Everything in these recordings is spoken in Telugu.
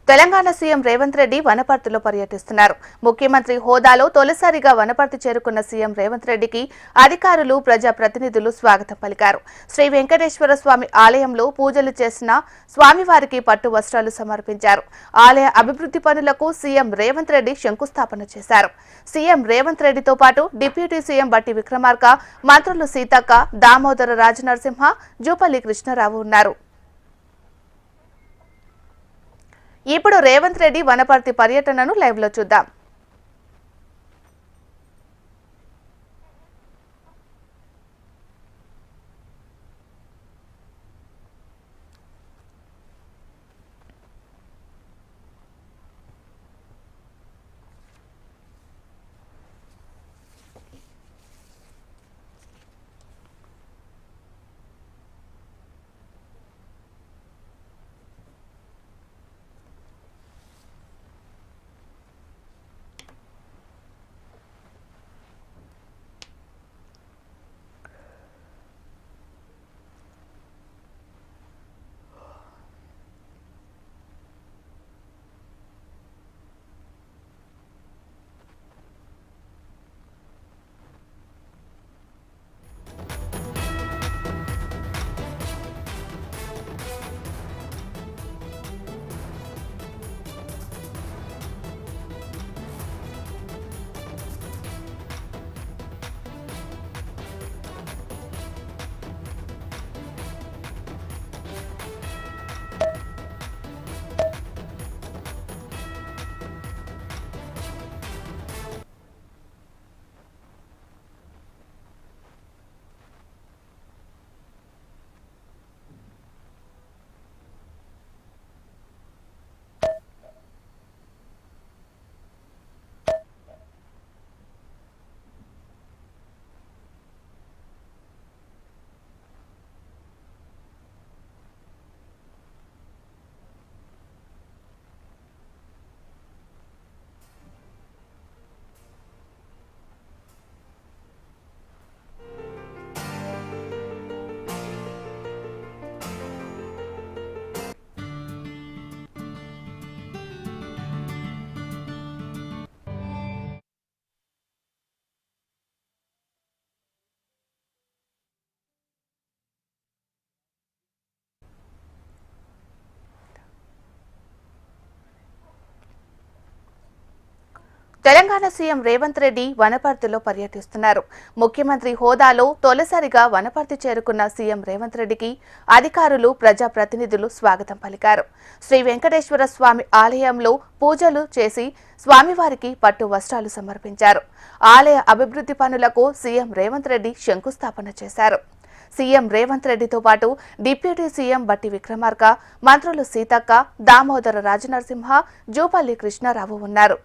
తెలంగాణ సీఎం రేవంత్ రెడ్డి వనపర్తిలో పర్యటిస్తున్నారు. ముఖ్యమంత్రి హోదాలో తొలిసారిగా వనపర్తి చేరుకున్న సీఎం రేవంత్ రెడ్డికి అధికారులు, ప్రజా ప్రతినిధులు స్వాగతం పలికారు. శ్రీ వెంకటేశ్వర స్వామి ఆలయంలో పూజలు చేసిన స్వామివారికి పట్టు వస్త్రాలు సమర్పించారు. ఆలయ అభివృద్ధి పనులకు సీఎం రేవంత్ రెడ్డి శంకుస్థాపన చేశారు. సీఎం రేవంత్ రెడ్డితో పాటు డిప్యూటీ సీఎం బట్టి విక్రమార్క, మంత్రులు సీతక్క, దామోదర రాజనరసింహ, జూపల్లి కృష్ణారావు ఉన్నారు. ఇప్పుడు రేవంత్ రెడ్డి వనపర్తి పర్యటనను లైవ్ లో చూద్దాం. తెలంగాణ సీఎం రేవంత్ రెడ్డి వనపర్తిలో పర్యటిస్తున్నారు. ముఖ్యమంత్రి హోదాలో తొలిసారిగా వనపర్తి చేరుకున్న సీఎం రేవంత్ రెడ్డికి అధికారులు, ప్రజా ప్రతినిధులు స్వాగతం పలికారు. శ్రీ వెంకటేశ్వర స్వామి ఆలయంలో పూజలు చేసి స్వామివారికి పట్టు వస్త్రాలు సమర్పించారు. ఆలయ అభివృద్ధి పనులకు సీఎం రేవంత్ రెడ్డి శంకుస్థాపన చేశారు. సీఎం రేవంత్ రెడ్డితో పాటు డిప్యూటీ సీఎం బట్టి విక్రమార్క, మంత్రులు సీతక్క, దామోదర రాజనరసింహ, జూపల్లి కృష్ణారావు ఉన్నారు.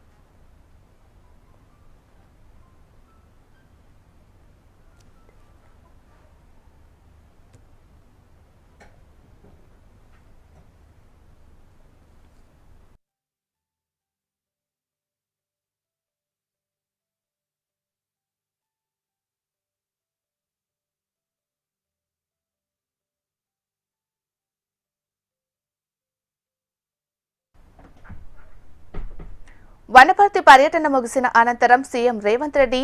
వనపర్తి పర్యటన ముగిసిన అనంతరం సీఎం రేవంత్ రెడ్డి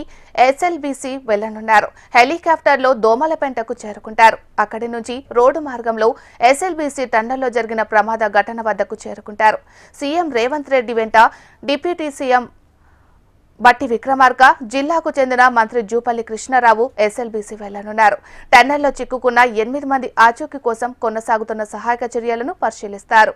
ఎస్ఎల్బీసీ వెళ్లనున్నారు. హెలికాప్టర్లో దోమలపెంటకు చేరుకుంటారు. అక్కడి నుంచి రోడ్డు మార్గంలో ఎస్ఎల్బీసీ టన్నెల్లో జరిగిన ప్రమాద ఘటన వద్దకు చేరుకుంటారు. సీఎం రేవంత్ రెడ్డి వెంట డిప్యూటీ సీఎం బట్టి విక్రమార్క, జిల్లాకు చెందిన మంత్రి జూపల్లి కృష్ణారావు ఎస్ఎల్బీసీ వెళ్లనున్నారు. టన్నెల్లో చిక్కుకున్న 8 మంది ఆచూకీ కోసం కొనసాగుతున్న సహాయక చర్యలను పరిశీలిస్తారు.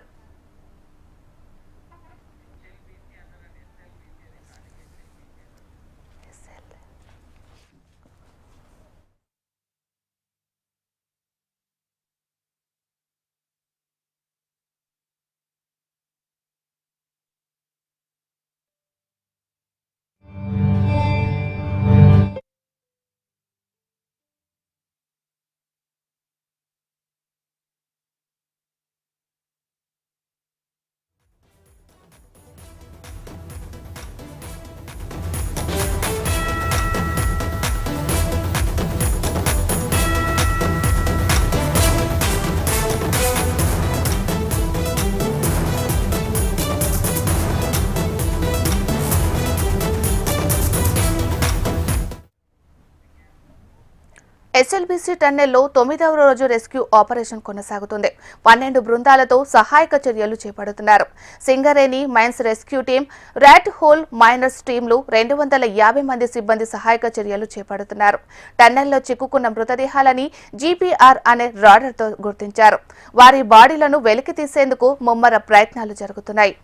ఎస్ఎల్బీసీ టన్నెల్లో 9వ రోజు రెస్క్యూ ఆపరేషన్ కొనసాగుతుంది. 12 బృందాలతో సహాయక చర్యలు చేపడుతున్నారు. Singareni mines rescue team, rat hole miners టీంలు 250 మంది సిబ్బంది సహాయక చర్యలు చేపడుతున్నారు. టన్నెల్లో చిక్కుకున్న మృతదేహాలని జీపీఆర్ అనే రాడర్తో గుర్తించారు. వారి బాడీలను వెలికి తీసేందుకు ముమ్మర ప్రయత్నాలు జరుగుతున్నాయి.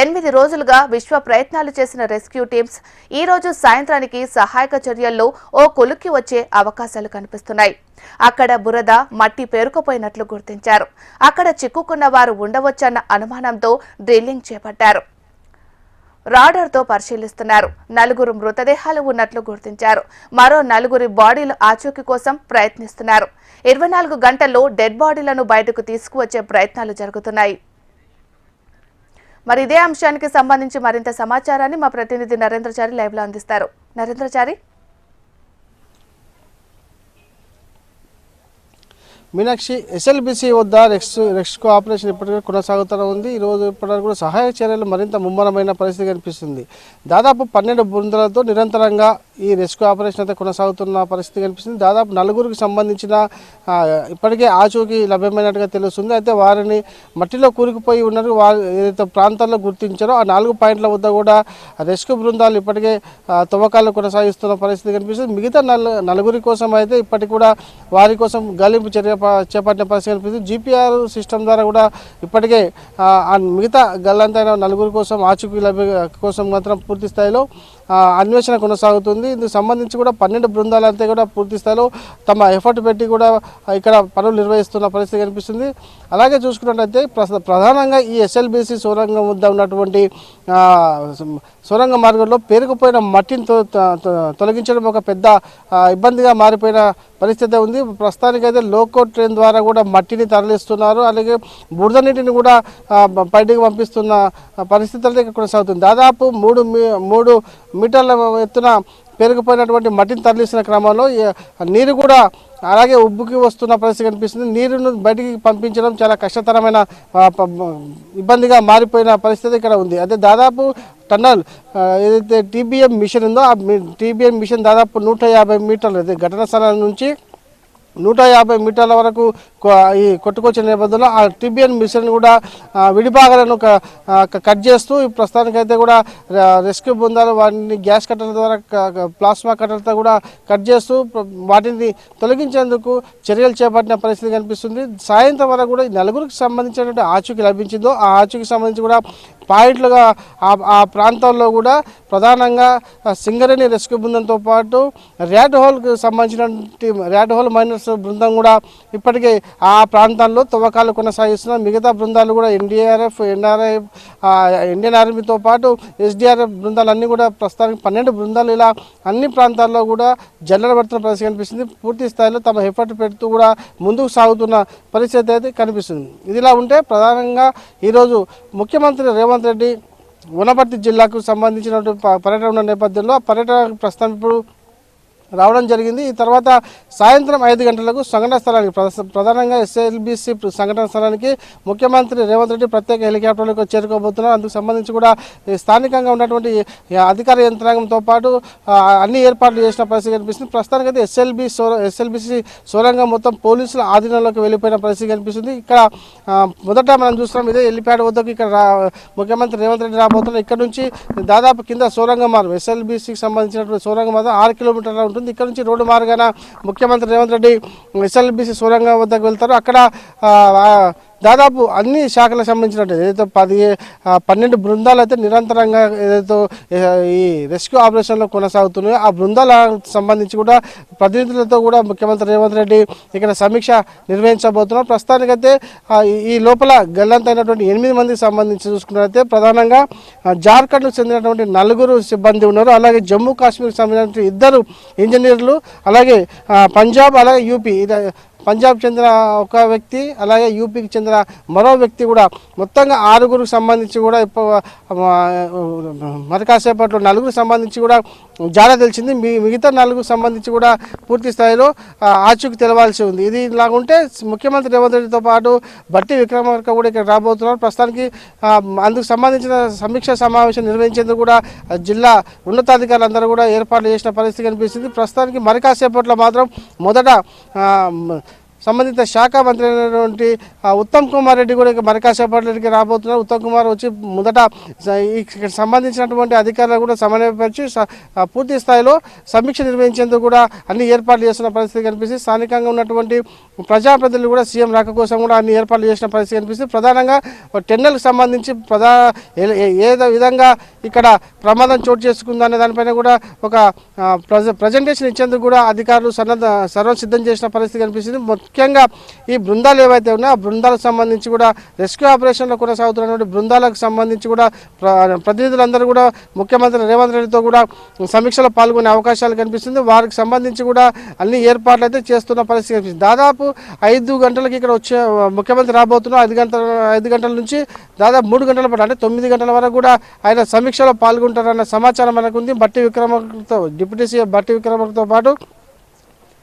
8 రోజులుగా విశ్వ ప్రయత్నాలు చేసిన రెస్క్యూ టీమ్స్ ఈ రోజు సాయంత్రానికి సహాయక చర్యల్లో ఓ కొలుక్కి వచ్చే అవకాశాలు కనిపిస్తున్నాయి. అక్కడ బురద, మట్టి పేరుకుపోయినట్లు గుర్తించారు. అక్కడ చిక్కుకున్న వారు ఉండవచ్చన్న అనుమానంతో డ్రిల్లింగ్ చేపట్టారు. రాడార్తో పరిశీలిస్తున్నారు. 4 మృతదేహాలు ఉన్నట్లు గుర్తించారు. మరో 4 బాడీల ఆచూకీ కోసం ప్రయత్నిస్తున్నారు. 24 గంటల్లో డెడ్ బాడీలను బయటకు తీసుకువచ్చే ప్రయత్నాలు జరుగుతున్నాయి. మరి ఇదే అంశానికి సంబంధించి మరింత సమాచారాన్ని మా ప్రతినిధి నరేంద్రచారి లైవ్ లో అందిస్తారు. నరేంద్రచారి, మీనాక్షి, ఎస్ఎల్బీసీ వద్ద రెస్క్యూ ఆపరేషన్ ఇప్పటికీ కొనసాగుతూనే ఉంది. ఈరోజు ఇప్పటివరకు కూడా సహాయ చర్యలు మరింత ముమ్మరమైన పరిస్థితి కనిపిస్తుంది. దాదాపు 12 బృందాలతో నిరంతరంగా ఈ రెస్క్యూ ఆపరేషన్ అయితే కొనసాగుతున్న పరిస్థితి కనిపిస్తుంది. దాదాపు 4కి సంబంధించిన ఇప్పటికే ఆచూకీ లభ్యమైనట్టుగా తెలుస్తుంది. అయితే వారిని మట్టిలో కూరుకుపోయి ఉన్నారు. వారు ఏదైతే ప్రాంతాల్లో గుర్తించారో ఆ 4 పాయింట్ల వద్ద కూడా రెస్క్యూ బృందాలు ఇప్పటికే తవ్వకాలు కొనసాగిస్తున్న పరిస్థితి కనిపిస్తుంది. మిగతా 4 కోసం అయితే ఇప్పటికి కూడా వారి కోసం గాలింపు చర్య చేపట్టిన పరిస్థితి కనిపిస్తుంది. జీపీఆర్ సిస్టమ్ ద్వారా కూడా ఇప్పటికే మిగతా గల్లంతా 4 కోసం ఆచూకీ కోసం మాత్రం పూర్తి స్థాయిలో అన్వేషణ కొనసాగుతుంది. ఇందుకు సంబంధించి కూడా 12 బృందాలంతా కూడా పూర్తి స్థాయిలో తమ ఎఫర్ట్ పెట్టి కూడా ఇక్కడ పనులు నిర్వహిస్తున్న పరిస్థితి కనిపిస్తుంది. అలాగే చూసుకున్నట్లయితే ప్రధానంగా ఈ ఎస్ఎల్బీసీ సొరంగం వద్ద ఉన్నటువంటి సొరంగ మార్గంలో పేరుకుపోయిన మట్టిని తొలగించడం ఒక పెద్ద ఇబ్బందిగా మారిపోయిన పరిస్థితి ఉంది. ప్రస్తుతానికైతే లోకో ట్రైన్ ద్వారా కూడా మట్టిని తరలిస్తున్నారు. అలాగే బురద నీటిని కూడా బయటికి పంపిస్తున్న పరిస్థితులు ఇక్కడ కొనసాగుతుంది. దాదాపు 3 మీటర్ల ఎత్తున పెరిగిపోయినటువంటి మట్టిని తరలిస్తున్న క్రమంలో నీరు కూడా అలాగే ఉబ్బుకి వస్తున్న పరిస్థితి కనిపిస్తుంది. నీరును బయటికి పంపించడం చాలా కష్టతరమైన ఇబ్బందిగా మారిపోయిన పరిస్థితి ఇక్కడ ఉంది. అదే దాదాపు టన్నల్ ఏదైతే టీబీఎం మిషన్ ఉందో ఆ టీబీఎం మిషన్ దాదాపు 150 మీటర్లు ఘటన స్థలం నుంచి 150 మీటర్ల వరకు ఈ కొట్టుకొచ్చిన నేపథ్యంలో ఆ టీబీఎన్ మిషన్ కూడా విడిభాగాలను కట్ చేస్తూ ప్రస్తుతానికైతే కూడా రెస్క్యూ బృందాలు వాటిని గ్యాస్ కట్టర్ల ద్వారా ప్లాస్మా కట్టర్లతో కూడా కట్ చేస్తూ వాటిని తొలగించేందుకు చర్యలు చేపట్టిన పరిస్థితి కనిపిస్తుంది. సాయంత్రం వరకు కూడా ఈ 4కి సంబంధించినటువంటి ఆచూకీ లభించిందో ఆ ఆచూకీకి సంబంధించి కూడా పాయింట్లుగా ఆ ప్రాంతాల్లో కూడా ప్రధానంగా సింగరేణి రెస్క్యూ బృందంతో పాటు ర్యాట్ హోల్కి సంబంధించినటువంటి ర్యాట్ హోల్ మైనర్స్ బృందం కూడా ఇప్పటికే ఆ ప్రాంతాల్లో తవ్వకాలు కొనసాగిస్తున్నారు. మిగతా బృందాలు కూడా ఎన్డీఆర్ఎఫ్, ఎన్ఆర్ఐఎఫ్, ఇండియన్ ఆర్మీతో పాటు ఎస్డీఆర్ఎఫ్ బృందాలు అన్నీ కూడా ప్రస్తుతానికి 12 బృందాలు ఇలా అన్ని ప్రాంతాల్లో కూడా జల్లెడబడుతున్న పరిస్థితి కనిపిస్తుంది. పూర్తి స్థాయిలో తమ ఎఫర్ట్ పెడుతూ కూడా ముందుకు సాగుతున్న పరిస్థితి అయితే కనిపిస్తుంది. ఇదిలా ఉంటే ప్రధానంగా ఈరోజు ముఖ్యమంత్రి రేవంత్ రెడ్డి వనపర్తి జిల్లాకు సంబంధించినటువంటి పర్యటన ఉన్న నేపథ్యంలో ఆ పర్యటన ప్రస్తుతం ఇప్పుడు రావడం జరిగింది. ఈ తర్వాత సాయంత్రం 5 గంటలకు సంఘటన స్థలానికి ప్రధానంగా ఎస్ఎల్బీసీ సంఘటన స్థలానికి ముఖ్యమంత్రి రేవంత్ రెడ్డి ప్రత్యేక హెలికాప్టర్లకు చేరుకోబోతున్నారు. అందుకు సంబంధించి కూడా స్థానికంగా ఉన్నటువంటి అధికార యంత్రాంగంతో పాటు అన్ని ఏర్పాట్లు చేసిన పరిస్థితి కనిపిస్తుంది. ప్రస్తుతానికైతే ఎస్ఎల్బీసీ సొరంగం మొత్తం పోలీసుల ఆధీనంలోకి వెళ్ళిపోయిన పరిస్థితి కనిపిస్తుంది. ఇక్కడ మొదట మనం చూస్తున్నాం ఇదే హెలిప్యాడ్ వద్దకు ఇక్కడ ముఖ్యమంత్రి రేవంత్ రెడ్డి రాబోతున్నారు. ఇక్కడ నుంచి దాదాపు కింద సొరంగం మార్గం ఎస్ఎల్బీసీకి సంబంధించినటువంటి సొరంగం మాత్రం 6 కిలోమీటర్ల ఉంటుంది. ఇక్కడ నుంచి రోడ్డు మార్గాన ముఖ్యమంత్రి రేవంత్ రెడ్డి ఎస్ఎల్బీసీ సొరంగం వద్దకు వెళ్తారు. అక్కడ దాదాపు అన్ని శాఖలకు సంబంధించినట్టు ఏదైతే 12 బృందాలు అయితే నిరంతరంగా ఏదైతే ఈ రెస్క్యూ ఆపరేషన్లో కొనసాగుతున్నాయో ఆ బృందాలకు సంబంధించి కూడా ప్రతినిధులతో కూడా ముఖ్యమంత్రి రేవంత్ రెడ్డి ఇక్కడ సమీక్ష నిర్వహించబోతున్నారు. ప్రస్తుతానికైతే ఈ లోపల గల్లంతైనటువంటి 8 మందికి సంబంధించి చూసుకున్నట్లయితే ప్రధానంగా జార్ఖండ్కు చెందినటువంటి 4 సిబ్బంది ఉన్నారు. అలాగే జమ్మూ కాశ్మీర్కి సంబంధించిన 2 ఇంజనీర్లు, అలాగే పంజాబ్, అలాగే యూపీ పంజాబ్ చెందిన ఒక వ్యక్తి, అలాగే యూపీకి చెందిన మరో వ్యక్తి కూడా మొత్తంగా 6గురికి సంబంధించి కూడా మరి కాసేపట్లో 4గురికి సంబంధించి కూడా జాడ తెలిసింది. మిగతా 4గురికి సంబంధించి కూడా పూర్తి స్థాయిలో ఆచూకీ తెలవాల్సి ఉంది. ఇది ఇలాగుంటే ముఖ్యమంత్రి రేవంత్ రెడ్డితో పాటు బట్టి విక్రమార్క కూడా ఇక్కడ రాబోతున్నారు. ప్రస్తుతానికి అందుకు సంబంధించిన సమీక్ష సమావేశం నిర్వహించేందుకు కూడా జిల్లా ఉన్నతాధికారులందరూ కూడా ఏర్పాట్లు చేసిన పరిస్థితి కనిపిస్తుంది. ప్రస్తుతానికి మరి కాసేపట్లో మాత్రం మొదట సంబంధిత శాఖ మంత్రి అయినటువంటి ఉత్తమ్ కుమార్ రెడ్డి కూడా మరి కాసేపట్లకి రాబోతున్నారు. ఉత్తమ్ కుమార్ వచ్చి మొదట ఇక్కడ సంబంధించినటువంటి అధికారులు కూడా సమన్వయపరిచి పూర్తి స్థాయిలో సమీక్ష నిర్వహించేందుకు కూడా అన్ని ఏర్పాట్లు చేస్తున్న పరిస్థితి కనిపిస్తుంది. స్థానికంగా ఉన్నటువంటి ప్రజాప్రతినిధులు కూడా సీఎం రాక కోసం కూడా అన్ని ఏర్పాట్లు చేసిన పరిస్థితి కనిపిస్తుంది. ప్రధానంగా టెండర్లకు సంబంధించి ఏ విధంగా ఇక్కడ ప్రమాదం చోటు చేసుకుందనే దానిపైన కూడా ఒక ప్రజెంటేషన్ ఇచ్చేందుకు కూడా అధికారులు సర్వం సిద్ధం చేసిన పరిస్థితి కనిపిస్తుంది. ముఖ్యంగా ఈ బృందాలు ఏవైతే ఉన్నాయో ఆ బృందాలకు సంబంధించి కూడా రెస్క్యూ ఆపరేషన్లో కొనసాగుతున్నటువంటి బృందాలకు సంబంధించి కూడా ప్రతినిధులందరూ కూడా ముఖ్యమంత్రి రేవంత్ రెడ్డితో కూడా సమీక్షలో పాల్గొనే అవకాశాలు కనిపిస్తుంది. వారికి సంబంధించి కూడా అన్ని ఏర్పాట్లు అయితే చేస్తున్న పరిస్థితి కనిపిస్తుంది. దాదాపు 5 గంటలకి ఇక్కడ వచ్చే ముఖ్యమంత్రి రాబోతున్నారు. 5 గంటల నుంచి దాదాపు 3 గంటల పాటు అంటే 9 గంటల వరకు కూడా ఆయన సమీక్షలో పాల్గొంటారన్న సమాచారం మనకు ఉంది. బట్టి విక్రమార్కతో డిప్యూటీ సీఎం బట్టి విక్రమార్కతో పాటు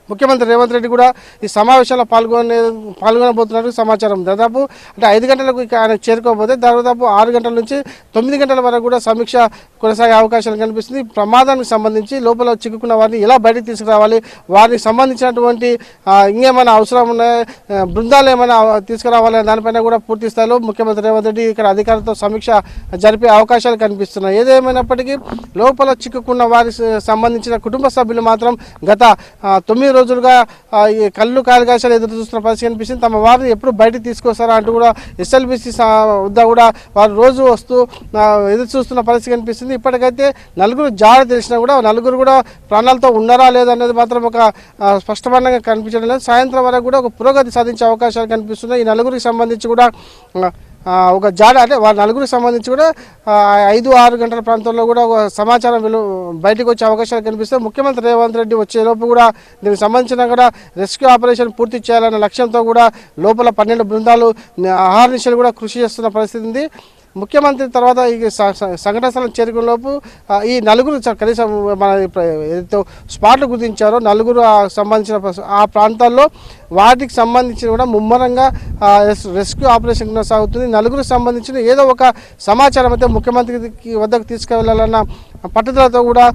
ముఖ్యమంత్రి రేవంత్ రెడ్డి కూడా ఈ సమావేశంలో పాల్గొనబోతున్నట్టు సమాచారం. దాదాపు అంటే 5 గంటలకు ఆయన చేరుకోకపోతే దాదాపు 6 గంటల నుంచి 9 గంటల వరకు కూడా సమీక్ష కొనసాగే అవకాశాలు కనిపిస్తుంది. ప్రమాదానికి సంబంధించి లోపల చిక్కుకున్న వారిని ఎలా బయటకు తీసుకురావాలి, వారికి సంబంధించినటువంటి ఇంకేమైనా అవసరం ఉన్నాయా, బృందాలు ఏమైనా తీసుకురావాలి దానిపైన కూడా పూర్తి స్థాయిలో ముఖ్యమంత్రి రేవంత్ రెడ్డి ఇక్కడ అధికారులతో సమీక్ష జరిపే అవకాశాలు కనిపిస్తున్నాయి. ఏదేమైనప్పటికీ లోపల చిక్కుకున్న వారికి సంబంధించిన కుటుంబ సభ్యులు మాత్రం గత 9 రోజులుగా ఈ కళ్ళు కాయలు ఎదురు చూస్తున్న పరిస్థితి కనిపిస్తుంది. తమ వారిని ఎప్పుడు బయటకు తీసుకొస్తారా అంటూ కూడా ఎస్ఎల్బిసి వద్ద కూడా వారు రోజు వస్తూ ఎదురు చూస్తున్న పరిస్థితి కనిపిస్తుంది. ఇప్పటికైతే 4గురు జాడ తెలిసినా కూడా 4గురు కూడా ప్రాణాలతో ఉన్నారా లేదనేది మాత్రం ఒక స్పష్టంగా కనిపించడం లేదు. సాయంత్రం వరకు కూడా ఒక పురోగతి సాధించే అవకాశాలు కనిపిస్తున్నాయి. ఈ 4గురికి సంబంధించి కూడా ఒక జాడ అంటే వారి 4గురికి సంబంధించి కూడా 5-6 గంటల ప్రాంతంలో కూడా ఒక సమాచారం బయటకు వచ్చే అవకాశాలు కనిపిస్తాయి. ముఖ్యమంత్రి రేవంత్ రెడ్డి వచ్చేలోపు కూడా దీనికి సంబంధించిన కూడా రెస్క్యూ ఆపరేషన్ పూర్తి చేయాలనే లక్ష్యంతో కూడా లోపల 12 బృందాలు అహర్నిశలు కూడా కృషి చేస్తున్న పరిస్థితి ఉంది. ముఖ్యమంత్రి తర్వాత ఈ సంఘటన స్థలం చేరుకునేలోపు ఈ 4గురు కనీసం మన ఏదైతే స్పాట్లు గుర్తించారో 4గురు సంబంధించిన ఆ ప్రాంతాల్లో వాటికి సంబంధించిన కూడా ముమ్మరంగా రెస్క్యూ ఆపరేషన్ కొనసాగుతుంది. 4గురికి సంబంధించిన ఏదో ఒక సమాచారం అయితే ముఖ్యమంత్రికి వద్దకు తీసుకువెళ్లాలన్న పట్టుదలతో కూడా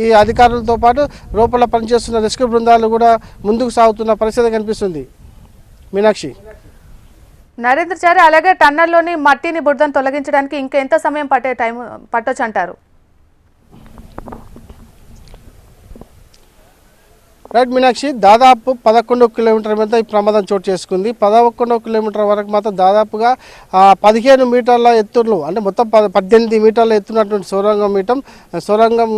ఈ అధికారులతో పాటు లోపల పనిచేస్తున్న రెస్క్యూ బృందాలు కూడా ముందుకు సాగుతున్న పరిస్థితి కనిపిస్తుంది. మీనాక్షి, నరేంద్రచారి, అలాగే టన్నల్లోని మట్టిని బురదను తొలగించడానికి ఇంకా ఎంత సమయం పట్టొచ్చు అంటారు? రైట్ మీనాక్షి, దాదాపు 11 కిలోమీటర్ల మీద ఈ ప్రమాదం చోటు చేసుకుంది. 11 కిలోమీటర్ల వరకు మాత్రం దాదాపుగా 15 మీటర్ల ఎత్తులు అంటే మొత్తం 18 మీటర్ల ఎత్తున్నటువంటి సొరంగం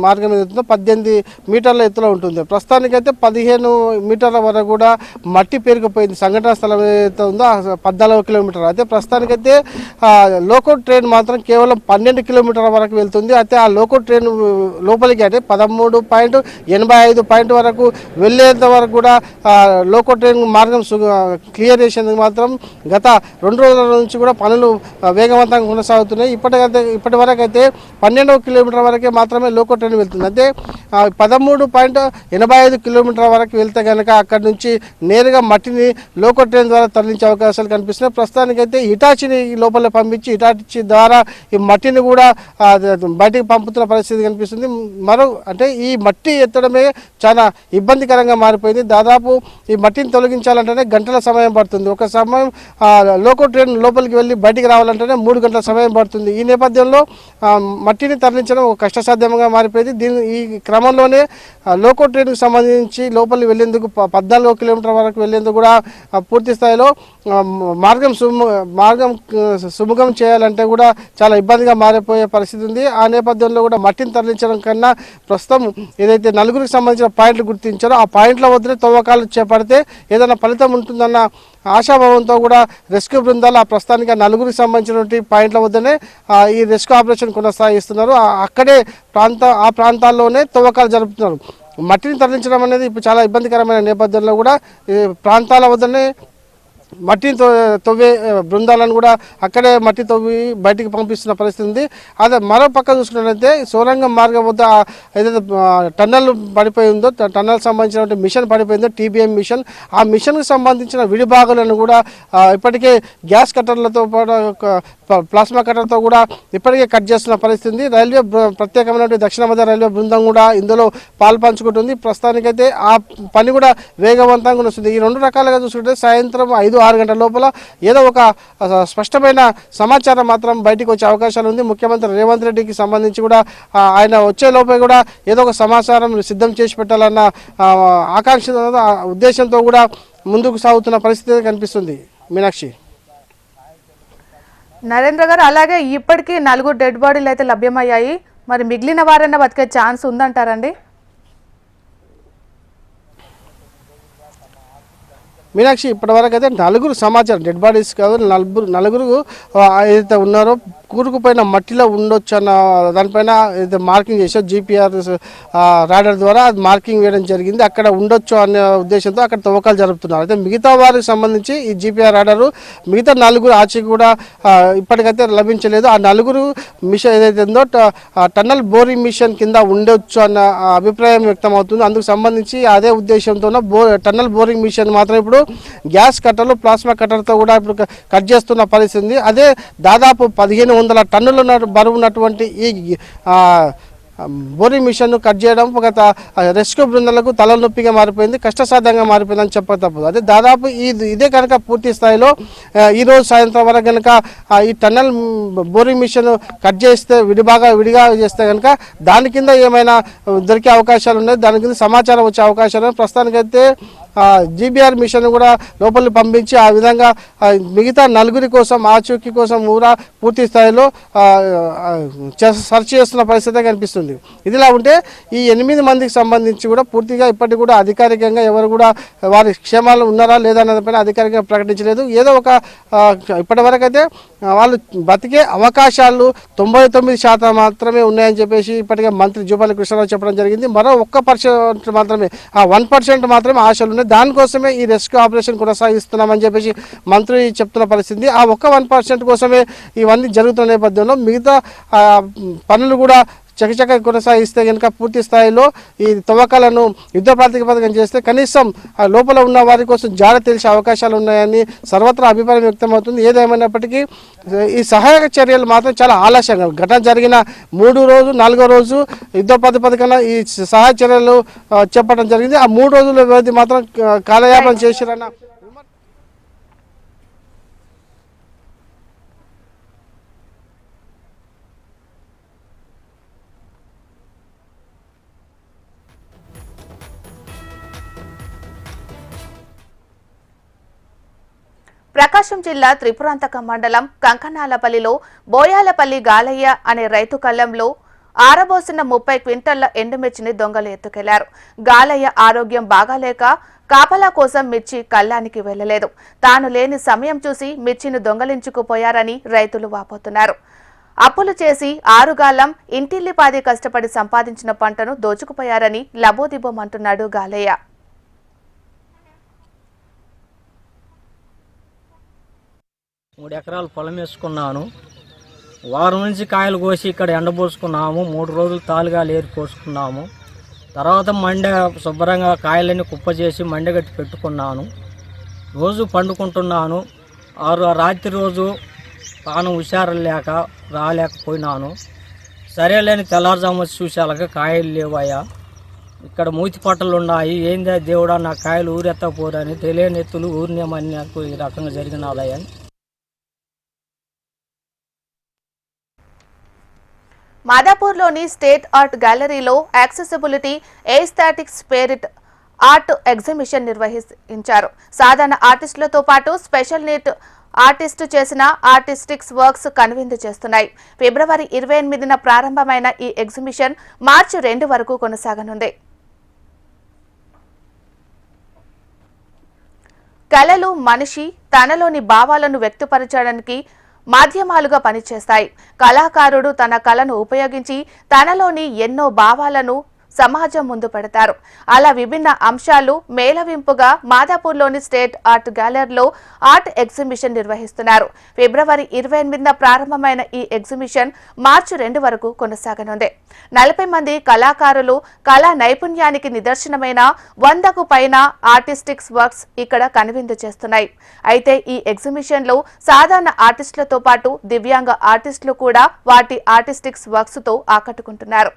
మార్గం ఏదైతుందో 18 మీటర్ల ఎత్తులో ఉంటుంది. ప్రస్తుతానికైతే 15 మీటర్ల వరకు కూడా మట్టి పేరుకుపోయింది. సంఘటన స్థలం ఏదైతే ఉందో 14 కిలోమీటర్లు. అయితే ప్రస్తుతానికైతే లోకో ట్రైన్ మాత్రం కేవలం 12 కిలోమీటర్ల వరకు వెళ్తుంది. అయితే ఆ లోకో ట్రైన్ లోపలికి అంటే 13.85 పాయింట్ వరకు వెళ్ళేంత వరకు కూడా లోకో ట్రైన్ మార్గం క్లియర్ చేసేందుకు మాత్రం గత 2 రోజుల నుంచి కూడా పనులు వేగవంతంగా కొనసాగుతున్నాయి. ఇప్పటి వరకు అయితే 12 కిలోమీటర్ల వరకే మాత్రమే లోకో ట్రైన్ వెళ్తుంది. అంటే 13.85 కిలోమీటర్ల వరకు వెళ్తే కనుక అక్కడి నుంచి నేరుగా మట్టిని లోకో ట్రైన్ ద్వారా తరలించే అవకాశాలు కనిపిస్తున్నాయి. ప్రస్తుతానికైతే ఇటాచిని లోపల పంపించి ఇటాచి ద్వారా ఈ మట్టిని కూడా బయటికి పంపుతున్న పరిస్థితి కనిపిస్తుంది. అంటే ఈ మట్టి ఎత్తడమే చాలా ఇబ్బందికరంగా మారిపోయింది. దాదాపు ఈ మట్టిని తొలగించాలంటేనే గంటల సమయం పడుతుంది. ఒక సమయం లోకో ట్రైన్ లోపలికి వెళ్ళి బయటికి రావాలంటేనే 3 గంటల సమయం పడుతుంది. ఈ నేపథ్యంలో మట్టిని తరలించడం ఒక కష్టసాధ్యంగా మారిపోయింది. ఈ క్రమంలోనే లోకో ట్రైన్కి సంబంధించి లోపలికి వెళ్ళేందుకు 14 కిలోమీటర్ల వరకు వెళ్ళేందుకు కూడా పూర్తి స్థాయిలో మార్గం సుముఖం చేయాలంటే కూడా చాలా ఇబ్బందిగా మారిపోయే పరిస్థితి ఉంది. ఆ నేపథ్యంలో కూడా మట్టిని తరలించడం కన్నా ప్రస్తుతం ఏదైతే 4గురికి సంబంధించిన పాయింట్లు గుర్తించారో ఆ పాయింట్ల వద్దనే తవ్వకాలు చేపడితే ఏదైనా ఫలితం ఉంటుందన్న ఆశాభావంతో కూడా రెస్క్యూ బృందాలు ఆ ప్రస్తుతానికి 4గురికి సంబంధించినటువంటి పాయింట్ల వద్దనే ఈ రెస్క్యూ ఆపరేషన్ కొనసాగిస్తున్నారు. అక్కడే ఆ ప్రాంతాల్లోనే తవ్వకాలు జరుపుతున్నారు. మట్టిని తరలించడం అనేది ఇప్పుడు చాలా ఇబ్బందికరమైన నేపథ్యంలో కూడా ఈ ప్రాంతాల వద్దనే మట్టిని తవ్వే బృందాలను కూడా అక్కడే మట్టి తవ్వి బయటికి పంపిస్తున్న పరిస్థితి ఉంది. అదే మరో పక్క చూసుకున్నట్లయితే సోరంగం మార్గం వద్ద ఏదైతే టన్నల్ పడిపోయి ఉందో, టన్నల్ సంబంధించిన మిషన్ పడిపోయిందో, TBM మిషన్, ఆ మిషన్కు సంబంధించిన విడిభాగాలను కూడా ఇప్పటికే గ్యాస్ కట్టర్లతో పాటు ప్లాస్మా కట్టర్తో కూడా ఇప్పటికే కట్ చేస్తున్న పరిస్థితి ఉంది. రైల్వే ప్రత్యేకమైనటువంటి దక్షిణ మధ్య రైల్వే బృందం కూడా ఇందులో పాల్పంచుకుంటుంది. ప్రస్తుతానికైతే ఆ పని కూడా వేగవంతంగా వస్తుంది. ఈ రెండు రకాలుగా చూసుకుంటే సాయంత్రం 5-6 గంటల లోపల ఏదో ఒక స్పష్టమైన సమాచారం మాత్రం బయటకు వచ్చే అవకాశాలు ఉంది. ముఖ్యమంత్రి రేవంత్ రెడ్డికి సంబంధించి కూడా ఆయన వచ్చే లోపే కూడా ఏదో ఒక సమాచారం సిద్ధం చేసి పెట్టాలన్న ఆకాంక్ష ఉద్దేశంతో కూడా ముందుకు సాగుతున్న పరిస్థితి కనిపిస్తుంది. మీనాక్షి, నరేంద్ర గారు, అలాగే ఇప్పటికీ 4 డెడ్ బాడీలు అయితే లభ్యమయ్యాయి. మరి మిగిలిన వారైనా బతికే ఛాన్స్ ఉందంటారండి? మీనాక్షి, ఇప్పటివరకు అయితే 4 సమాచారం, డెడ్ బాడీస్ కాదు, నలుగురు ఏదైతే ఉన్నారో కూరుకుపోయిన మట్టిలో ఉండొచ్చు అన్న దానిపైన ఏదైతే మార్కింగ్ చేసో GPR రాడర్ ద్వారా అది మార్కింగ్ వేయడం జరిగింది. అక్కడ ఉండొచ్చు అనే ఉద్దేశంతో అక్కడ తవ్వకాలు జరుపుతున్నారు. అయితే మిగతా వారికి సంబంధించి ఈ GPR రాడరు మిగతా 4 ఆచి కూడా ఇప్పటికైతే లభించలేదు. ఆ 4 మిషన్ ఏదైతే ఉందో టన్నల్ బోరింగ్ మిషన్ కింద ఉండొచ్చు అన్న అభిప్రాయం వ్యక్తం అవుతుంది. అందుకు సంబంధించి అదే ఉద్దేశంతో టన్నల్ బోరింగ్ మిషన్ మాత్రం ఇప్పుడు గ్యాస్ కట్టర్లు, ప్లాస్మా కట్టర్తో కూడా ఇప్పుడు కట్ చేస్తున్న పరిస్థితి. అదే దాదాపు 1500 టన్నుల బరువు ఉన్నటువంటి ఈ బోరింగ్ మిషన్ కట్ చేయడం గత రెస్క్యూ బృందాలకు తలనొప్పిగా మారిపోయింది, కష్టసాధ్యంగా మారిపోయిందని చెప్పక తప్పదు. అదే దాదాపు ఇదే కనుక పూర్తి స్థాయిలో ఈరోజు సాయంత్రం వరకు కనుక ఈ టన్నల్ బోరింగ్ మిషన్ కట్ చేస్తే విడిగా చేస్తే కనుక దాని కింద ఏమైనా దొరికే అవకాశాలు ఉన్నాయి, దాని కింద సమాచారం వచ్చే అవకాశాలు. ప్రస్తుతానికైతే GBR మిషన్ కూడా లోపలికి పంపించి ఆ విధంగా మిగతా 4 కోసం ఆచూకీ కోసం ఊరా పూర్తి స్థాయిలో సెర్చ్ చేస్తున్న పరిస్థితి కనిపిస్తుంది. ఇదిలా ఉంటే ఈ 8 మందికి సంబంధించి కూడా పూర్తిగా ఇప్పటికి కూడా అధికారికంగా ఎవరు కూడా వారి క్షేమాలు ఉన్నారా లేదా అన్నదానిపైన అధికారికంగా ప్రకటించలేదు. ఏదో ఒక ఇప్పటి వరకు అయితే వాళ్ళు బతికే అవకాశాలు 99% మాత్రమే ఉన్నాయని చెప్పేసి ఇప్పటికే మంత్రి జూపల్లి కృష్ణారావు చెప్పడం జరిగింది. మరో 1% మాత్రమే, ఆ 1% మాత్రమే ఆశలు ఉన్నాయి. దానికోసమే ఈ రెస్క్యూ ఆపరేషన్ కొనసాగిస్తున్నామని చెప్పేసి మంత్రి చెప్తున్న పరిస్థితి. ఆ 1% కోసమే ఇవన్నీ జరుగుతున్న నేపథ్యంలో మిగతా పనులు కూడా చకచక కొనసాగిస్తే కనుక పూర్తి స్థాయిలో ఈ తవ్వకాలను యుద్ధ ప్రాతిపదికన చేస్తే కనీసం లోపల ఉన్న వారి కోసం జాడ తెలిసే అవకాశాలు ఉన్నాయని సర్వత్రా అభిప్రాయం వ్యక్తమవుతుంది. ఏదేమైనప్పటికీ ఈ సహాయక చర్యలు మాత్రం చాలా ఆలస్యంగా, ఘటన జరిగిన 3 రోజు 4వ రోజు యుద్ధ ప్రాతిపదికన ఈ సహాయ చర్యలు చెప్పడం జరిగింది. ఆ 3 రోజుల వ్యవధి మాత్రం కాలయాపన చేశారన్న ప్రకాశం జిల్లా త్రిపురాంతకం మండలం కంకనాలపల్లిలో బోయాలపల్లి గాలయ్య అనే రైతు కళ్లంలో ఆరబోసిన 30 క్వింటళ్ల ఎండుమిర్చిని దొంగలు ఎత్తుకెళ్లారు. గాలయ్య ఆరోగ్యం బాగాలేక కాపలా కోసం మిర్చి కల్లానికి వెళ్లలేదు. తాను లేని సమయం చూసి మిర్చిని దొంగలించుకుపోయారని రైతులు వాపోతున్నారు. అప్పులు చేసి 6 గాలం ఇంటిల్లిపాది కష్టపడి సంపాదించిన పంటను దోచుకుపోయారని లబోదిబోమంటున్నాడు గాలయ్య. 3 ఎకరాలు పొలం వేసుకున్నాను. వారం నుంచి కాయలు కోసి ఇక్కడ ఎండబోసుకున్నాము. 3 రోజులు తాలుగాలు ఏరి కోసుకున్నాము. తర్వాత మండే శుభ్రంగా కాయలన్నీ కుప్ప చేసి మండగట్టి పెట్టుకున్నాను. రోజు పండుకుంటున్నాను. రాత్రి రోజు పానం హుషారు లేక రాలేకపోయినాను. సరేలేని తెల్లారుజాము వచ్చి చూసేలాగా కాయలు లేవయ్యా, ఇక్కడ మూతి పట్టలు ఉన్నాయి, ఏందా దేవుడా నా కాయలు ఊరెత్తపోరని తెలియని ఎత్తులు ఊరినేమని నాకు ఈ రకంగా జరిగినాదయ్యని. మాదాపూర్లోని స్టేట్ ఆర్ట్ గ్యాలరీలో accessibility aesthetics spirit art exhibition నిర్వహించారు. సాధారణ ఆర్టిస్టులతో పాటు స్పెషల్ నీడ్ ఆర్టిస్టు చేసిన ఆర్టిస్టిక్స్ వర్క్స్ కనువిందు చేస్తున్నాయి. ఫిబ్రవరి 28న ప్రారంభమైన ఈ ఎగ్జిబిషన్ మార్చి 2 వరకు కొనసాగనుంది. కళలు మనిషి తనలోని భావాలను వ్యక్తపరచడానికి మాధ్యమాలుగా పనిచేస్తాయి. కళాకారుడు తన కళను ఉపయోగించి తనలోని ఎన్నో భావాలను సమాజం ముందు పెడతారు. అలా విభిన్న అంశాలు మేళవింపుగా మాదాపూర్లోని స్టేట్ ఆర్ట్ గ్యాలరీలో ఆర్ట్ ఎగ్జిబిషన్ నిర్వహిస్తున్నారు. ఫిబ్రవరి 28న ప్రారంభమైన ఈ ఎగ్జిబిషన్ మార్చి 2 వరకు కొనసాగనుంది. 40 మంది కళాకారులు కళా నైపుణ్యానికి నిదర్శనమైన 100కు పైన ఆర్టిస్టిక్స్ వర్క్స్ ఇక్కడ కనువిందు చేస్తున్నాయి. అయితే ఈ ఎగ్జిబిషన్ లో సాధారణ ఆర్టిస్టులతో పాటు దివ్యాంగ ఆర్టిస్టులు కూడా వాటి ఆర్టిస్టిక్స్ వర్క్స్ తో ఆకట్టుకుంటున్నారు.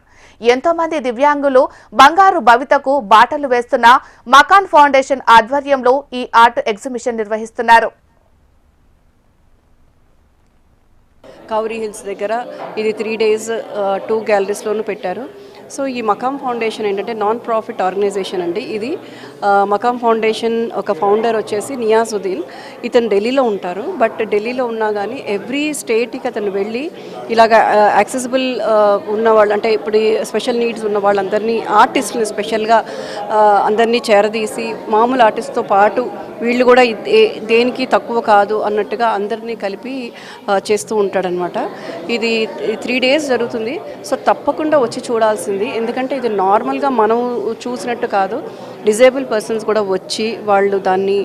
ఎంతో మంది దివ్యాంగులు బంగారు భవితకు బాటలు వేస్తున్న మకాన్ ఫౌండేషన్ ఆధ్వర్యంలో ఈ ఆర్ట్ ఎగ్జిబిషన్ నిర్వహిస్తున్నారు. కౌరీ హిల్స్ దగ్గర ఇది 3 days 2 గ్యాలరీస్లోనూ పెట్టారు. సో ఈ మకాం ఫౌండేషన్ ఏంటంటే నాన్ ప్రాఫిట్ ఆర్గనైజేషన్ అండి. ఇది మకాం ఫౌండేషన్ ఒక ఫౌండర్ వచ్చేసి నియాజుద్దీన్. ఇతను ఢిల్లీలో ఉంటారు. బట్ ఢిల్లీలో ఉన్నా కానీ ఎవ్రీ స్టేట్కి అతను వెళ్ళి ఇలాగ యాక్సెసిబుల్ ఉన్నవాళ్ళు అంటే ఇప్పుడు స్పెషల్ నీడ్స్ ఉన్న వాళ్ళందరినీ ఆర్టిస్ట్ని స్పెషల్గా అందరినీ చేరదీసి మామూలు ఆర్టిస్ట్తో పాటు వీళ్ళు కూడా దేనికి తక్కువ కాదు అన్నట్టుగా అందరినీ కలిపి చేస్తూ ఉంటాడనమాట. ఇది 3 days జరుగుతుంది. సో తప్పకుండా వచ్చి చూడాల్సింది. ఎందుకంటే ఇది నార్మల్గా మనం చూసినట్టు కాదు. డిజేబుల్ పర్సన్స్ కూడా వచ్చి వాళ్ళు దాన్ని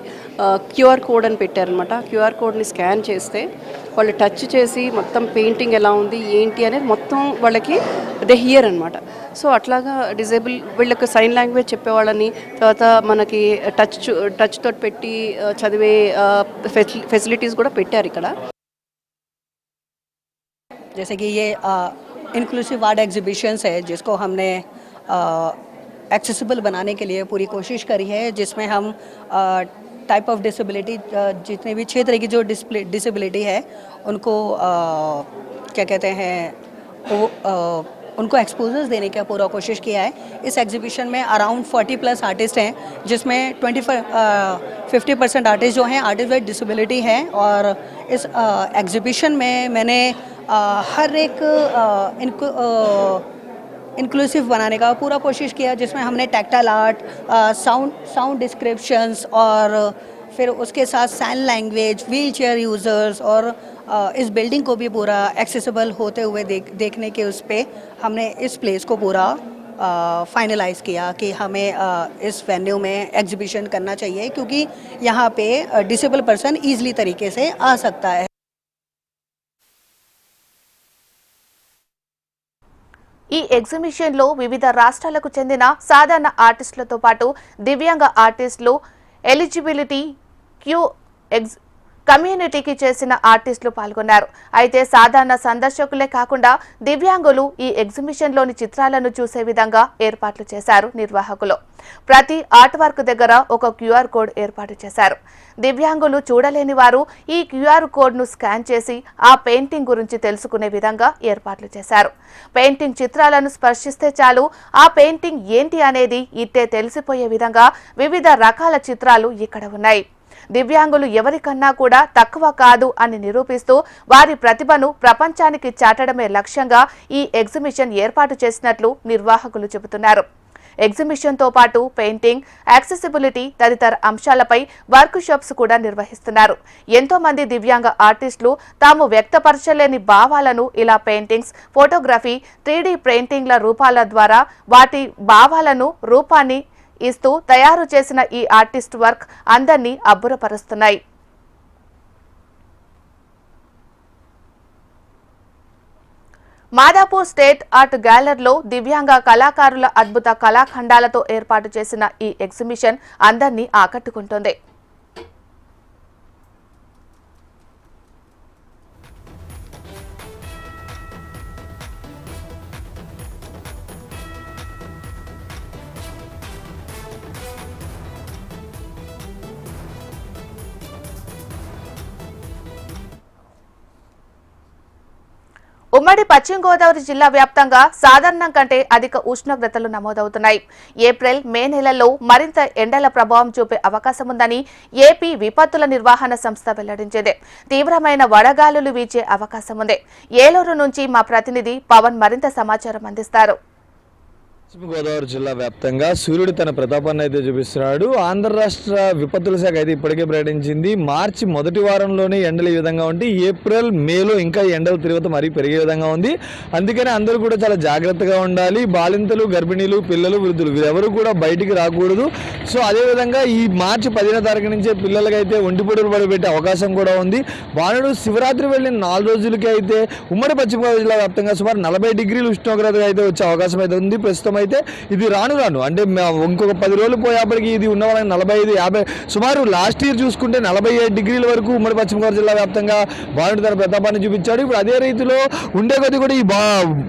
QR కోడ్ అని పెట్టారనమాట. QR కోడ్ని స్కాన్ చేస్తే వాళ్ళు టచ్ చేసి మొత్తం పెయింటింగ్ ఎలా ఉంది ఏంటి అనేది మొత్తం వాళ్ళకి దే హియర్ అనమాట. సో అట్లాగా డిజేబుల్ వీళ్ళకి సైన్ లాంగ్వేజ్ చెప్పేవాళ్ళని తర్వాత మనకి టచ్ తోటి పెట్టి చదివే ఫెసిలిటీస్ కూడా పెట్టారు ఇక్కడ. जैसे कि ये इंक्लूसिव आर्ट एग्जीबिशंस है जिसको हमने एक्सेसिबल बनाने के लिए पूरी कोशिश करी है, जिसमें हम टाइप ऑफ डिसेबिलिटी जितने भी 6 तरह की जो डिसेबिलिटी है उनको क्या कहते हैं उनको एक्सपोजर्स देने का पूरा कोशिश किया है. इस एग्जीबिशन में अराउंड 40+ आर्टिस्ट हैं, जिसमें 50% आर्टिस्ट जो हैं आर्टिस्ट विद डिसेबिलिटी हैं. और इस एग्जीबिशन में मैंने हर एक इनको इंक्लूसिव बनाने का पूरा कोशिश किया, जिसमें हमने टैक्टाइल आर्ट, साउंड डिस्क्रिप्शंस और फिर उसके साथ sign language, wheelchair users और इस बिल्डिंग को भी पूरा एक्सेसिबल होते हुए देखने के उस पे हमने इस प्लेस को पूरा फाइनलाइज़ किया कि हमें इस वेन्यू में एग्जीबिशन करना चाहिए, क्योंकि यहाँ पे डिसेबल पर्सन ईज़िली तरीके से आ सकता है. ఈ ఎగ్జిబిషన్ లో వివిధ రాష్ట్రాలకు చెందిన సాధారణ ఆర్టిస్టులతో పాటు దివ్యాంగ ఆర్టిస్టులు, ఎలిజిబిలిటీ కమ్యూనిటీకి చేసిన ఆర్టిస్టులు పాల్గొన్నారు. అయితే సాధారణ సందర్శకులే కాకుండా దివ్యాంగులు ఈ ఎగ్జిబిషన్లోని చిత్రాలను చూసే విధంగా ఏర్పాట్లు చేశారు నిర్వాహకులు. ప్రతి ఆర్ట్ వర్క్ దగ్గర ఒక QR కోడ్ ఏర్పాటు చేశారు. దివ్యాంగులు చూడలేని వారు ఈ QR కోడ్ను స్కాన్ చేసి ఆ పెయింటింగ్ గురించి తెలుసుకునే విధంగా ఏర్పాట్లు చేశారు. పెయింటింగ్ చిత్రాలను స్పర్శిస్తే చాలు ఆ పెయింటింగ్ ఏంటి అనేది ఇట్టే తెలిసిపోయే విధంగా వివిధ రకాల చిత్రాలు ఇక్కడ ఉన్నాయి. దివ్యాంగులు ఎవరికన్నా కూడా తక్కువ కాదు అని నిరూపిస్తూ వారి ప్రతిభను ప్రపంచానికి చాటడమే లక్ష్యంగా ఈ ఎగ్జిబిషన్ ఏర్పాటు చేసినట్లు నిర్వాహకులు చెబుతున్నారు. ఎగ్జిబిషన్తో పాటు పెయింటింగ్, యాక్సెసిబిలిటీ తదితర అంశాలపై వర్క్ షాప్స్ కూడా నిర్వహిస్తున్నారు. ఎంతో మంది దివ్యాంగ ఆర్టిస్టులు తాము వ్యక్తపరచలేని భావాలను ఇలా పెయింటింగ్స్, ఫోటోగ్రఫీ, 3D పెయింటింగ్ల రూపాల ద్వారా వాటి భావాలను రూపాన్ని ఇస్తూ తయారు చేసిన ఈ ఆర్టిస్ట్ వర్క్ అందరినీ అబ్బురపరుస్తున్నాయి. మాదాపూర్ స్టేట్ ఆర్ట్ గ్యాలరీలో దివ్యాంగ కళాకారుల అద్భుత కళాఖండాలతో ఏర్పాటు చేసిన ఈ ఎగ్జిబిషన్ అందరినీ ఆకట్టుకుంటోంది. ఉమ్మడి పశ్చిమ గోదావరి జిల్లా వ్యాప్తంగా సాధారణం కంటే అధిక ఉష్ణోగ్రతలు నమోదవుతున్నాయి. ఏప్రిల్, మే నెలల్లో మరింత ఎండల ప్రభావం చూపే అవకాశం ఉందని ఏపీ విపత్తుల నిర్వహణ సంస్థ వెల్లడించింది. తీవ్రమైన వడగాలులు వీచే అవకాశం ఉంది. ఏలూరు నుంచి మా ప్రతినిధి పవన్ మరింత సమాచారం అందిస్తారు. పశ్చిమ గోదావరి జిల్లా వ్యాప్తంగా సూర్యుడు తన ప్రతాపాన్ని అయితే చూపిస్తున్నాడు. ఆంధ్ర రాష్ట్ర విపత్తుల శాఖ అయితే ఇప్పటికే ప్రకటించింది. మార్చి మొదటి వారంలోనే ఎండలు ఈ విధంగా ఉంటే ఏప్రిల్ మేలో ఇంకా ఎండల తీవ్రత మరీ పెరిగే విధంగా ఉంది. అందుకని అందరూ కూడా చాలా జాగ్రత్తగా ఉండాలి. బాలింతలు, గర్భిణీలు, పిల్లలు, వృద్ధులు వీరెవరు కూడా బయటికి రాకూడదు. సో అదేవిధంగా ఈ మార్చి 10వ తారీఖు నుంచే పిల్లలకైతే ఒంటిపొడులు పడిపెట్టే అవకాశం కూడా ఉంది. బాణుడు శివరాత్రి వెళ్ళిన 4 రోజులకి అయితే ఉమ్మడి పశ్చిమ గోదావరి జిల్లా వ్యాప్తంగా సుమారు 40 డిగ్రీలు ఉష్ణోగ్రత అయితే వచ్చే అవకాశం అయితే ఉంది. ప్రస్తుతం అయితే ఇది రాను అంటే ఇంకొక 10 రోజులు పోయేప్పటికి ఇది ఉన్న వాళ్ళకి 45-50 సుమారు లాస్ట్ ఇయర్ చూసుకుంటే 47 డిగ్రీల వరకు ఉమ్మడి పశ్చిమ గోదావరి జిల్లా వ్యాప్తంగా బాణుడు తన ప్రతాపాన్ని చూపించాడు. ఇప్పుడు అదే రీతిలో ఉండే కొద్ది కూడా ఈ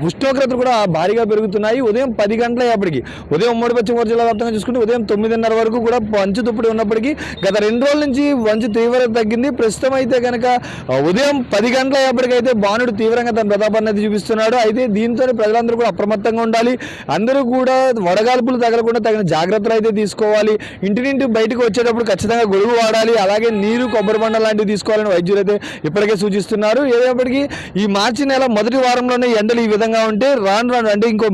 ఉష్ణోగ్రతలు కూడా భారీగా పెరుగుతున్నాయి. ఉదయం 10 గంటల అయ్యేప్పటికి ఉదయం ఉమ్మడి పశ్చిమ గోదావరి జిల్లా వ్యాప్తంగా చూసుకుంటే ఉదయం 9:30 వరకు కూడా మంచు తుప్పుడు ఉన్నప్పటికీ గత 2 రోజుల నుంచి మంచు తీవ్రత తగ్గింది. ప్రస్తుతం అయితే కనుక ఉదయం 10 గంటల అయ్యేప్పటికైతే బాణుడు తీవ్రంగా తన ప్రతాపాన్ని అయితే చూపిస్తున్నాడు. అయితే దీంతో ప్రజలందరూ కూడా అప్రమత్తంగా ఉండాలి. అందరూ కూడా వడగాల్పులు తగలకుండా తగిన జాగ్రత్తలు అయితే తీసుకోవాలి. ఇంటి నుండి బయటకు వచ్చేటప్పుడు ఖచ్చితంగా గొడుగు వాడాలి. అలాగే నీరు, కొబ్బరి బండ లాంటివి తీసుకోవాలని వైద్యులు అయితే ఇప్పటికే సూచిస్తున్నారు. ఏదైనప్పటికీ ఈ మార్చి నెల మొదటి వారంలోనే ఎండలు ఈ విధంగా ఉంటే రాను అంటే ఇంకో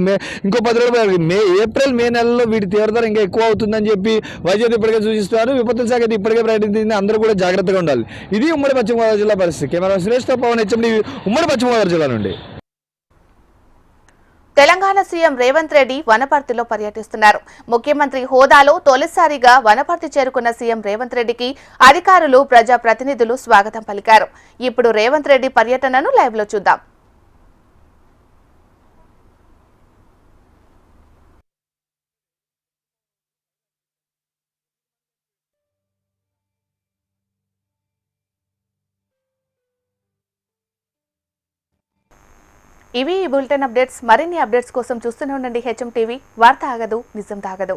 10 రోజులు ఏప్రిల్ మే నెలలో వీటి తీవ్రత ఇంకా ఎక్కువ అవుతుందని చెప్పి వైద్యులు ఇప్పటికే సూచిస్తున్నారు. విపత్తుల శాఖ అయితే ఇప్పటికే ప్రకటించింది. అందరూ కూడా జాగ్రత్తగా ఉండాలి. ఇది ఉమ్మడి పశ్చిమ గోదావరి జిల్లా పరిస్థితి. కెమెరా సురేష్తో పవన్, హెచ్ఎండి, ఉమ్మడి పశ్చిమ గోదావరి జిల్లా నుండి. తెలంగాణ సీఎం రేవంత్ రెడ్డి వనపర్తిలో పర్యటిస్తున్నారు. ముఖ్యమంత్రి హోదాలో తొలిసారిగా వనపర్తి చేరుకున్న సీఎం రేవంత్ రెడ్డికి అధికారులు, ప్రజాప్రతినిధులు స్వాగతం పలికారు. ఇప్పుడు రేవంత్ రెడ్డి పర్యటనను లైవ్ లో చూద్దాం. ఇవి ఈ బులెటిన్ అప్డేట్స్. మరిన్ని అప్డేట్స్ కోసం చూస్తూనే ఉండండి హెచ్ఎం టీవీ. వార్త ఆగదు, నిజం తాగదు.